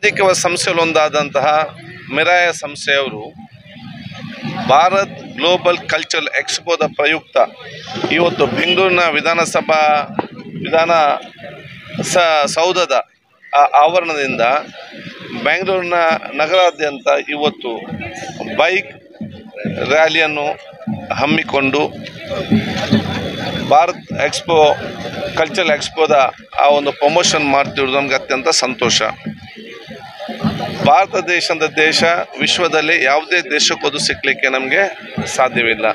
ಸಾಮಾಜಿಕ ಸಂಸ್ಥೆಗಳೊಂದಾದಂತಹ ಮೆರಾಯ ಸಂಸ್ಥೆಯವರು Bharat global cultural ಎಕ್ಸ್ಪೋದ ಪ್ರಯುಕ್ತ ಇವತ್ತು ಬೆಂಗಳೂರಿನ ವಿಧಾನ ಸೌಧದ ಆವರಣದಿಂದ ಬೆಂಗಳೂರಿನ ನಗರಾದ್ಯಂತ ಇವತ್ತು ಬೈಕ್ ರ್ಯಾಲಿಯನ್ನು ಹಮ್ಮಿಕೊಂಡು ಭಾರತ್ ಕಲ್ಚರಲ್ ಎಕ್ಸ್ಪೋದ ಆ ಒಂದು ಪ್ರಮೋಷನ್ ಮಾಡ್ತಿರೋದು ನಮಗೆ ಅತ್ಯಂತ ಸಂತೋಷ. ಭಾರತ ದೇಶ ವಿಶ್ವದಲ್ಲಿ ಯಾವುದೇ ದೇಶಕ್ಕೋದು ಸಿಕ್ಕಲಿಕ್ಕೆ ನಮಗೆ ಸಾಧ್ಯವಿಲ್ಲ.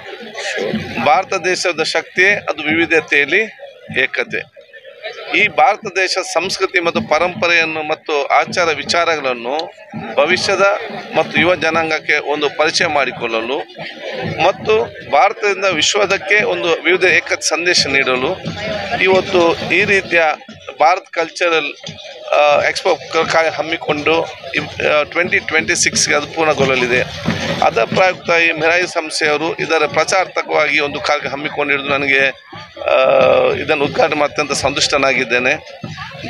ಭಾರತ ದೇಶದ ಶಕ್ತಿಯೇ ಅದು ವಿವಿಧತೆಯಲ್ಲಿ ಏಕತೆ. ಈ ಭಾರತ ದೇಶ ಸಂಸ್ಕೃತಿ ಮತ್ತು ಪರಂಪರೆಯನ್ನು ಮತ್ತು ಆಚಾರ ವಿಚಾರಗಳನ್ನು ಭವಿಷ್ಯದ ಮತ್ತು ಯುವ ಜನಾಂಗಕ್ಕೆ ಒಂದು ಪರಿಚಯ ಮಾಡಿಕೊಳ್ಳಲು ಮತ್ತು ಭಾರತದಿಂದ ವಿಶ್ವದಕ್ಕೆ ಒಂದು ವಿವಿಧ ಏಕತೆ ಸಂದೇಶ ನೀಡಲು ಇವತ್ತು ಈ ರೀತಿಯ ಭಾರತ್ ಕಲ್ಚರಲ್ ಎಕ್ಸ್ಪೋ ಹಮ್ಮಿಕೊಂಡು 2026ಗೆ ಅದು ಪೂರ್ಣಗೊಳ್ಳಲಿದೆ. ಅದರ ಪ್ರಯುಕ್ತ ಈ ಮೆರಾಯಿ ಸಂಸ್ಥೆಯವರು ಇದರ ಪ್ರಚಾರಾರ್ಥಕವಾಗಿ ಒಂದು ಕಾರ್ಯ ಹಮ್ಮಿಕೊಂಡಿರುವುದು ನನಗೆ ಇದನ್ನು ಉದ್ಘಾಟನೆ ಅತ್ಯಂತ ಸಂತುಷ್ಟನಾಗಿದ್ದೇನೆ.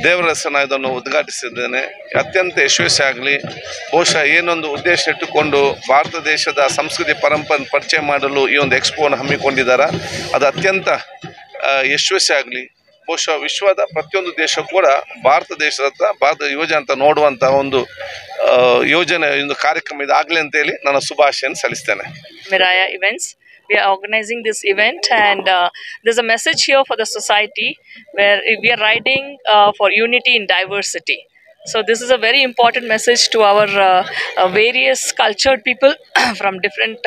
ದೇವರ ಹೆಸರನ್ನು ಇದನ್ನು ಉದ್ಘಾಟಿಸಿದ್ದೇನೆ. ಅತ್ಯಂತ ಯಶಸ್ವಿಯಾಗಲಿ. ಬಹುಶಃ ಏನೊಂದು ಉದ್ದೇಶ ಇಟ್ಟುಕೊಂಡು ಭಾರತ ದೇಶದ ಸಂಸ್ಕೃತಿ ಪರಂಪರೆ ಪರಿಚಯ ಮಾಡಲು ಈ ಒಂದು ಎಕ್ಸ್ಪೋವನ್ನು ಹಮ್ಮಿಕೊಂಡಿದ್ದಾರೆ, ಅದು ಅತ್ಯಂತ ಯಶಸ್ವಿಯಾಗಲಿ. ಬಹುಶಃ ವಿಶ್ವದ ಪ್ರತಿಯೊಂದು ದೇಶ ಕೂಡ ಭಾರತ ಯುವಜನ ನೋಡುವಂಥ ಒಂದು ಯೋಜನೆ ಒಂದು ಕಾರ್ಯಕ್ರಮ ಇದಾಗಲಿ ಅಂತೇಳಿ ನಾನು ಶುಭಾಶಯನ್ನು ಸಲ್ಲಿಸ್ತೇನೆ. Miraya Events. We are organizing this event, and there's a message here for the society where we are riding for unity in diversity. So this is a very important message to our various cultured people from different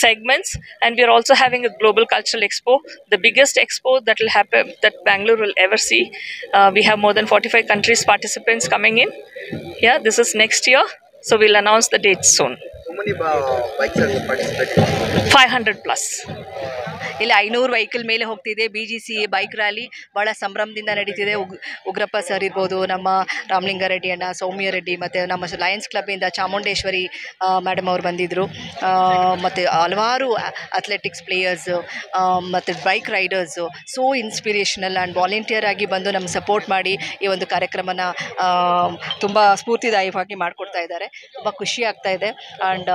segments, and we are also having a global cultural expo, the biggest expo that will happen that Bangalore will ever see. We have more than 45 countries participants coming in. Yeah, this is next year, so we'll announce the dates soon. How many bikes are participating? 500 plus. ಇಲ್ಲಿ 500 vehicle ಮೇಲೆ ಹೋಗ್ತಿದೆ. BGC bike rally ಭಾಳ ಸಂಭ್ರಮದಿಂದ ನಡೀತಿದೆ. Ugrappa sir ಇರ್ಬೋದು, ನಮ್ಮ ರಾಮಲಿಂಗಾರೆಡ್ಡಿ ಅಣ್ಣ, ಸೌಮ್ಯ ರೆಡ್ಡಿ, ಮತ್ತು ನಮ್ಮ ಲಯನ್ಸ್ ಕ್ಲಬ್ಬಿಂದ ಚಾಮುಂಡೇಶ್ವರಿ ಮೇಡಮ್ ಅವ್ರು ಬಂದಿದ್ದರು. ಮತ್ತು ಹಲವಾರು ಅಥ್ಲೆಟಿಕ್ಸ್ ಪ್ಲೇಯರ್ಸು ಮತ್ತು bike riders so inspirational and volunteer ಆಗಿ ಬಂದು ನಮ್ಗೆ ಸಪೋರ್ಟ್ ಮಾಡಿ ಈ ಒಂದು ಕಾರ್ಯಕ್ರಮನ ತುಂಬ ಸ್ಫೂರ್ತಿದಾಯಕವಾಗಿ ಮಾಡಿಕೊಡ್ತಾ ಇದ್ದಾರೆ. ತುಂಬ ಖುಷಿ ಆಗ್ತಾ ಇದೆ. And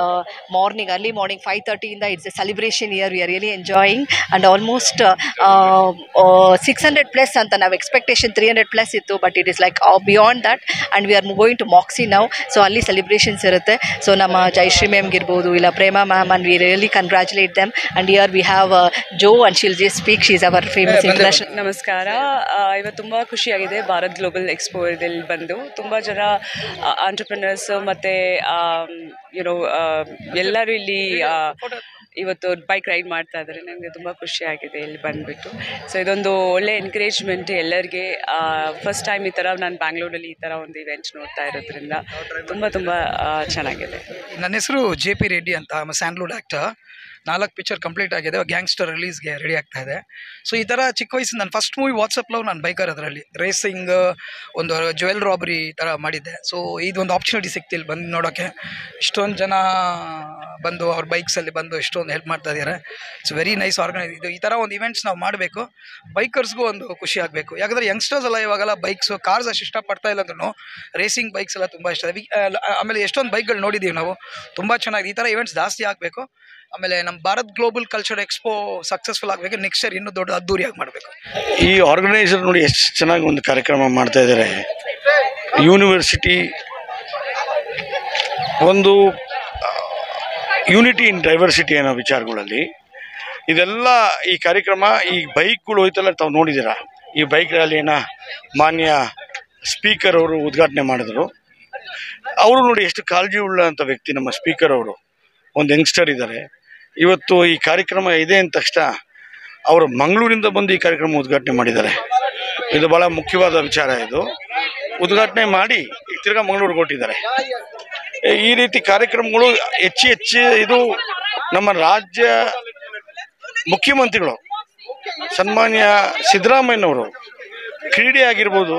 early morning 5:30 it's a celebration year. We are really enjoying. and almost 600 plus anta ನಾವು ಎಕ್ಸ್ಪೆಕ್ಟೇಷನ್ 300 plus ಇತ್ತು, but it is like beyond that. And we are going to maxi now. So ಅಲ್ಲಿ ಸೆಲಿಬ್ರೇಷನ್ಸ್ ಇರುತ್ತೆ. So ನಮ್ಮ ಜಯಶ್ರೀ ಮ್ಯಾಮ್ಗೆ ಇರ್ಬೋದು, ಇಲ್ಲ Prema ma'am, and we really congratulate them. And here we have Jo and she'll just speak. She is our famous international. ನಮಸ್ಕಾರ. ಇವತ್ತು ತುಂಬ ಖುಷಿಯಾಗಿದೆ ಭಾರತ್ ಗ್ಲೋಬಲ್ ಎಕ್ಸ್ಪೋ ಇಲ್ಲಿ ಬಂದು. ತುಂಬ ಜನ ಆಂಟ್ರಪ್ರಿನರ್ಸ್ ಮತ್ತು ಎಲ್ಲರೂ ಇಲ್ಲಿ ಇವತ್ತು ಬೈಕ್ ರೈಡ್ ಮಾಡ್ತಾ ಇದ್ದಾರೆ. ನನಗೆ ತುಂಬ ಖುಷಿಯಾಗಿದೆ ಇಲ್ಲಿ ಬಂದುಬಿಟ್ಟು. ಸೊ ಇದೊಂದು ಒಳ್ಳೆ ಎನ್ಕರೇಜ್ಮೆಂಟ್ ಎಲ್ಲರಿಗೆ. ಫಸ್ಟ್ ಟೈಮ್ ಈ ಥರ ನಾನು ಬ್ಯಾಂಗ್ಳೂರಲ್ಲಿ ಈ ಥರ ಒಂದು ಇವೆಂಟ್ ನೋಡ್ತಾ ಇರೋದ್ರಿಂದ ತುಂಬ ಚೆನ್ನಾಗಿದೆ. ನನ್ನ ಹೆಸರು JP ರೆಡ್ಡಿ ಅಂತ. Sandalwood actor. 4 ಪಿಕ್ಚರ್ ಕಂಪ್ಲೀಟ್ ಆಗಿದೆ. ಗ್ಯಾಂಗ್ಸ್ಟರ್ ರಿಲೀಸ್ಗೆ ರೆಡಿ ಆಗ್ತಾ ಇದೆ. ಸೊ ಈ ಥರ ಚಿಕ್ಕ ವಯಸ್ಸು ನನ್ನ ಫಸ್ಟ್ ಮೂವಿ ವಾಟ್ಸಪ್ ಲವ್. ನಾನು ಬೈಕರ್, ಅದರಲ್ಲಿ ರೇಸಿಂಗ್, ಒಂದು ಜ್ಯುವೆಲ್ ರಾಬರಿ ಈ ಥರ ಮಾಡಿದ್ದೆ. ಸೊ ಇದೊಂದು ಆಪರ್ಚುನಿಟಿ ಸಿಕ್ತಿಲ್ಲ ಬಂದು ನೋಡೋಕ್ಕೆ. ಇಷ್ಟೊಂದು ಜನ ಬಂದು ಅವ್ರ ಬೈಕ್ಸಲ್ಲಿ ಬಂದು ಎಷ್ಟೊಂದು ಹೆಲ್ಪ್ ಮಾಡ್ತಾ ಇದ್ದಾರೆ. It's very nice organise. ಈ ಥರ ಒಂದು ಇವೆಂಟ್ಸ್ ನಾವು ಮಾಡಬೇಕು. ಬೈಕರ್ಸ್ಗೂ ಒಂದು ಖುಷಿ ಆಗಬೇಕು. ಯಾಕಂದರೆ ಯಂಗ್ಸ್ಟರ್ಸ್ ಎಲ್ಲ ಇವಾಗೆಲ್ಲ ಬೈಕ್ಸು, ಕಾರ್ಸ್ ಅಷ್ಟು ಇಷ್ಟಪಡ್ತಾ ಇಲ್ಲ ಅಂದ್ರೂ ರೇಸಿಂಗ್ ಬೈಕ್ಸ್ ಎಲ್ಲ ತುಂಬ ಇಷ್ಟ. ಆಮೇಲೆ ಎಷ್ಟೊಂದು ಬೈಕ್ಗಳು ನೋಡಿದ್ದೀವಿ ನಾವು, ತುಂಬ ಚೆನ್ನಾಗಿದೆ. ಈ ಥರ ಇವೆಂಟ್ಸ್ ಜಾಸ್ತಿ ಆಗಬೇಕು. ಆಮೇಲೆ ನಮ್ಮ Bharat global culture expo successful ಆಗಬೇಕು. ನೆಕ್ಸ್ಟ್ ಇಯರ್ ಇನ್ನೂ ದೊಡ್ಡ ಅದ್ದೂರಿಯಾಗಿ ಮಾಡಬೇಕು. ಈ ಆರ್ಗನೈಸರ್ ನೋಡಿ ಎಷ್ಟು ಚೆನ್ನಾಗಿ ಒಂದು ಕಾರ್ಯಕ್ರಮ ಮಾಡ್ತಾ ಇದ್ದಾರೆ. ಯೂನಿವರ್ಸಿಟಿ ಒಂದು ಯೂನಿಟಿ ಇನ್ ಡೈವರ್ಸಿಟಿ ಅನ್ನೋ ವಿಚಾರಗಳಲ್ಲಿ ಇದೆಲ್ಲ ಈ ಕಾರ್ಯಕ್ರಮ. ಈ ಬೈಕ್ಗಳು ಹೋಯ್ತಲ್ಲ, ತಾವು ನೋಡಿದ್ದೀರಾ. ಈ ಬೈಕ್ ರ್ಯಾಲಿಯನ್ನು ಮಾನ್ಯ ಸ್ಪೀಕರ್ ಅವರು ಉದ್ಘಾಟನೆ ಮಾಡಿದ್ರು. ಅವರು ನೋಡಿ ಎಷ್ಟು ಕಾಳಜಿ ಉಳ್ಳಂಥ ವ್ಯಕ್ತಿ ನಮ್ಮ ಸ್ಪೀಕರ್ ಅವರು. ಒಂದು ಯಂಗ್ಸ್ಟರ್ ಇದ್ದಾರೆ. ಇವತ್ತು ಈ ಕಾರ್ಯಕ್ರಮ ಇದೆ ಅಂದ ತಕ್ಷಣ ಅವರು ಮಂಗಳೂರಿಂದ ಬಂದು ಈ ಕಾರ್ಯಕ್ರಮ ಉದ್ಘಾಟನೆ ಮಾಡಿದ್ದಾರೆ. ಇದು ಭಾಳ ಮುಖ್ಯವಾದ ವಿಚಾರ. ಇದು ಉದ್ಘಾಟನೆ ಮಾಡಿ ಈಗ ತಿರ್ಗಾ ಮಂಗಳೂರಿಗೆ ಹೊರಟಿದ್ದಾರೆ. ಈ ರೀತಿ ಕಾರ್ಯಕ್ರಮಗಳು ಹೆಚ್ಚು ಇದು ನಮ್ಮ ರಾಜ್ಯ ಮುಖ್ಯಮಂತ್ರಿಗಳು ಸನ್ಮಾನ್ಯ ಸಿದ್ದರಾಮಯ್ಯನವರು ಕ್ರೀಡೆ ಆಗಿರ್ಬೋದು,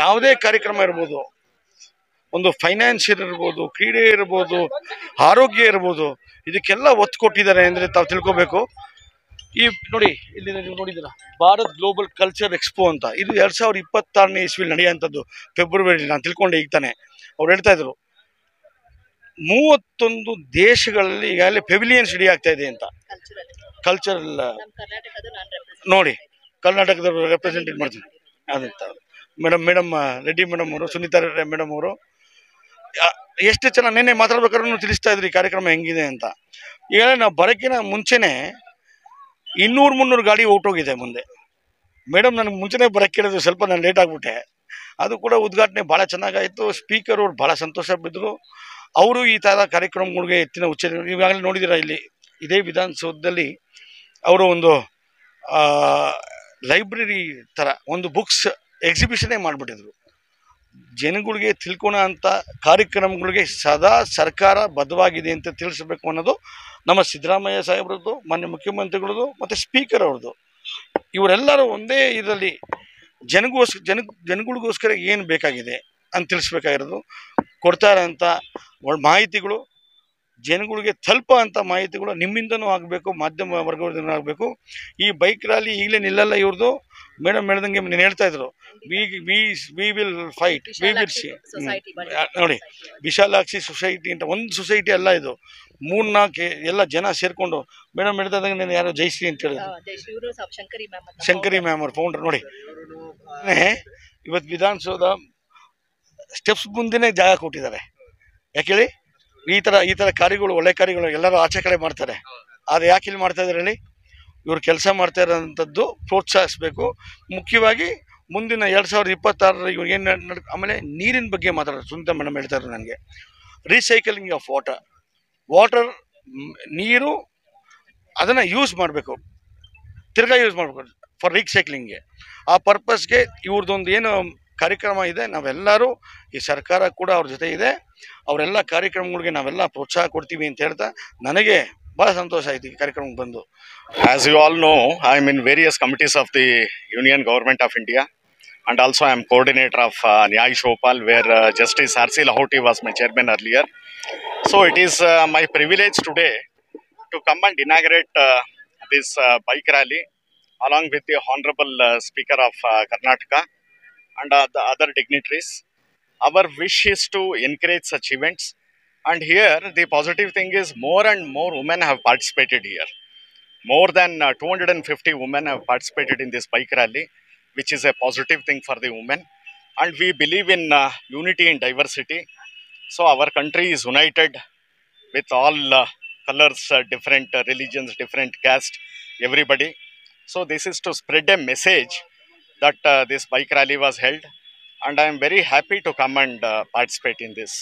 ಯಾವುದೇ ಕಾರ್ಯಕ್ರಮ ಇರ್ಬೋದು, ಒಂದು ಫೈನಾನ್ಷಿಯಲ್ ಇರ್ಬೋದು, ಕ್ರೀಡೆ ಇರ್ಬೋದು, ಆರೋಗ್ಯ ಇರ್ಬೋದು, ಇದಕ್ಕೆಲ್ಲ ಒತ್ತು ಕೊಟ್ಟಿದ್ದಾರೆ ಅಂದರೆ ತಾವು ತಿಳ್ಕೊಬೇಕು. ಈ ನೋಡಿ ಇಲ್ಲಿ ನೀವು ನೋಡಿದ್ದೀರಾ ಭಾರತ್ ಗ್ಲೋಬಲ್ ಕಲ್ಚರ್ ಎಕ್ಸ್ಪೋ ಅಂತ. ಇದು 2026ನೇ ಇಸ್ವಿಲಿ ನಡೆಯುವಂಥದ್ದು. ಫೆಬ್ರವರಿ ನಾನು ತಿಳ್ಕೊಂಡೆ ಈಗ ತಾನೆ. ಅವ್ರು ಹೇಳ್ತಾ ಇದ್ರು 31 ದೇಶಗಳಲ್ಲಿ ಈಗಾಗಲೇ ಪೆವಿಲಿಯನ್ಸ್ ರೆಡಿ ಆಗ್ತಾ ಇದೆ ಅಂತ. ಕಲ್ಚರಲ್ ನೋಡಿ, ಕರ್ನಾಟಕದವರು ರೆಪ್ರೆಸೆಂಟೇಟ್ ಮಾಡ್ತಾರೆ ಅದಂತ. ಮೇಡಮ್ ರೆಡ್ಡಿ ಮೇಡಮ್ ಅವರು, ಸುನೀತಾ ರೆಡ್ಡಿ ಮೇಡಮ್ ಅವರು ಎಷ್ಟು ಚೆನ್ನಾಗಿ ನೆನ್ನೆ ಮಾತಾಡ್ಬೇಕಾದ್ರೂ ತಿಳಿಸ್ತಾ ಇದ್ರು ಈ ಕಾರ್ಯಕ್ರಮ ಹೆಂಗಿದೆ ಅಂತ. ಈಗ ನಾವು ಬರೋಕ್ಕಿಂತ ಮುಂಚೆನೆ 200-300 ಗಾಡಿ ಹೊರಟೋಗಿದೆ ಮುಂದೆ. ಮೇಡಮ್ ನನಗೆ ಮುಂಚೆನೇ ಬರೋಕ್ಕೆ ಕೇಳಿದ್ರು, ಸ್ವಲ್ಪ ನಾನು ಲೇಟ್ ಆಗಿಬಿಟ್ಟೆ. ಅದು ಕೂಡ ಉದ್ಘಾಟನೆ ಭಾಳ ಚೆನ್ನಾಗಾಯಿತು. ಸ್ಪೀಕರ್ ಅವ್ರು ಭಾಳ ಸಂತೋಷ ಬಿದ್ದರು. ಅವರು ಈ ಥರ ಕಾರ್ಯಕ್ರಮಗಳಿಗೆ ಹೆಚ್ಚಿನ ಈಗಾಗಲೇ ನೋಡಿದ್ದೀರಾ, ಇಲ್ಲಿ ಇದೇ ವಿಧಾನಸೌಧದಲ್ಲಿ ಅವರು ಒಂದು ಲೈಬ್ರರಿ ಥರ ಒಂದು ಬುಕ್ಸ್ ಎಕ್ಸಿಬಿಷನ್ನೇ ಮಾಡಿಬಿಟ್ಟಿದ್ರು. ಜನಗಳಿಗೆ ತಿಳ್ಕೊಳೋ ಅಂಥ ಕಾರ್ಯಕ್ರಮಗಳಿಗೆ ಸದಾ ಸರ್ಕಾರ ಬದ್ಧವಾಗಿದೆ ಅಂತ ತಿಳಿಸ್ಬೇಕು ಅನ್ನೋದು ನಮ್ಮ ಸಿದ್ದರಾಮಯ್ಯ ಸಾಹೇಬ್ರದ್ದು, ಮಾನ್ಯ ಮುಖ್ಯಮಂತ್ರಿಗಳದ್ದು ಮತ್ತು ಸ್ಪೀಕರ್ ಅವ್ರದ್ದು. ಇವರೆಲ್ಲರೂ ಒಂದೇ ಇದರಲ್ಲಿ ಜನಗಳಿಗೋಸ್ಕರ ಏನು ಬೇಕಾಗಿದೆ ಅಂತ ತಿಳಿಸ್ಬೇಕಾಗಿರೋದು. ಕೊಡ್ತಾ ಇರೋಂಥ ಮಾಹಿತಿಗಳು ಜನಗಳಿಗೆ ತಲುಪೋ ಅಂಥ ಮಾಹಿತಿಗಳು ನಿಮ್ಮಿಂದನೂ ಆಗಬೇಕು, ಮಾಧ್ಯಮ ವರ್ಗದಿಂದನೂ ಆಗಬೇಕು. ಈ ಬೈಕ್ ರ್ಯಾಲಿ ಈಗಲೇ ನಿಲ್ಲಲ್ಲ ಇವ್ರದ್ದು. ಮೇಡಮ್ ಹೇಳ್ದಂಗೆ ನೀನು ಹೇಳ್ತಾ ಇದ್ರು, we will fight, we will see. ನೋಡಿ, ವಿಶಾಲಾಕ್ಷಿ ಸೊಸೈಟಿ ಅಂತ ಒಂದು ಸೊಸೈಟಿ ಅಲ್ಲ ಇದು, 3-4 ಎಲ್ಲ ಜನ ಸೇರಿಕೊಂಡು ಮೇಡಮ್ ಹೇಳ್ತಾ ಇದ್ದಂಗೆ ನೀನು ಯಾರೋ ಜಯಶ್ರೀ ಅಂತ ಹೇಳಿದ್ರು, ಶಂಕರಿ ಮ್ಯಾಮ್ ಅವ್ರ ಫೌಂಡರ್. ನೋಡಿ, ಇವತ್ತು ವಿಧಾನಸೌಧ ಸ್ಟೆಪ್ಸ್ ಮುಂದೆನೇ ಜಾಗ ಕೊಟ್ಟಿದ್ದಾರೆ. ಯಾಕೇಳಿ, ಈ ಥರ ಕಾರ್ಯಗಳು, ಒಳ್ಳೆ ಕಾರ್ಯಗಳು ಎಲ್ಲರೂ ಆಚೆ ಕಡೆ ಮಾಡ್ತಾರೆ. ಆದರೆ ಯಾಕೆ ಇಲ್ಲಿ ಮಾಡ್ತಾ ಇದ್ದಾರೆ ಹೇಳಿ? ಇವರು ಕೆಲಸ ಮಾಡ್ತಾ ಇರೋಂಥದ್ದು ಪ್ರೋತ್ಸಾಹಿಸಬೇಕು. ಮುಖ್ಯವಾಗಿ ಮುಂದಿನ 2026 ಇವ್ರಿಗೆ ಏನು ಆಮೇಲೆ ನೀರಿನ ಬಗ್ಗೆ ಮಾತಾಡೋದು. ಸುನೀತಾ ಮೇಡಮ್ ಹೇಳ್ತಾ ಇದ್ರು ನನಗೆ, ರೀಸೈಕಲಿಂಗ್ ಆಫ್ ವಾಟರ್ ನೀರು ಅದನ್ನು ಯೂಸ್ ಮಾಡಬೇಕು, ತಿರ್ಗಾ ಯೂಸ್ ಮಾಡಬೇಕು ಫಾರ್ ರೀಸೈಕ್ಲಿಂಗ್ಗೆ. ಆ ಪರ್ಪಸ್ಗೆ ಇವ್ರದ್ದೊಂದು ಏನು ಕಾರ್ಯಕ್ರಮ ಇದೆ, ನಾವೆಲ್ಲರೂ ಈ ಸರ್ಕಾರ ಕೂಡ ಅವ್ರ ಜೊತೆ ಇದೆ. ಅವರೆಲ್ಲ ಕಾರ್ಯಕ್ರಮಗಳಿಗೆ ನಾವೆಲ್ಲ ಪ್ರೋತ್ಸಾಹ ಕೊಡ್ತೀವಿ ಅಂತ ಹೇಳ್ತಾ ನನಗೆ ಭಾಳ ಸಂತೋಷ ಆಯಿತು ಈ ಕಾರ್ಯಕ್ರಮಕ್ಕೆ ಬಂದು. As you all know, I am in various committees of the Union Government of India, and also I am coordinator of Nyay Shopal, where Justice R.C. Lahoti was my chairman earlier. So it is my privilege today to come and inaugurate this bike rally along with the Honorable Speaker of Karnataka and the other dignitaries. Our wish is to encourage such events, and here the positive thing is more and more women have participated here. More than 250 women have participated in this bike rally, which is a positive thing for the women. And we believe in unity in diversity. So our country is united with all colors, different religions, different caste, everybody. So this is to spread a message that this bike rally was held. And I am very happy to come and participate in this.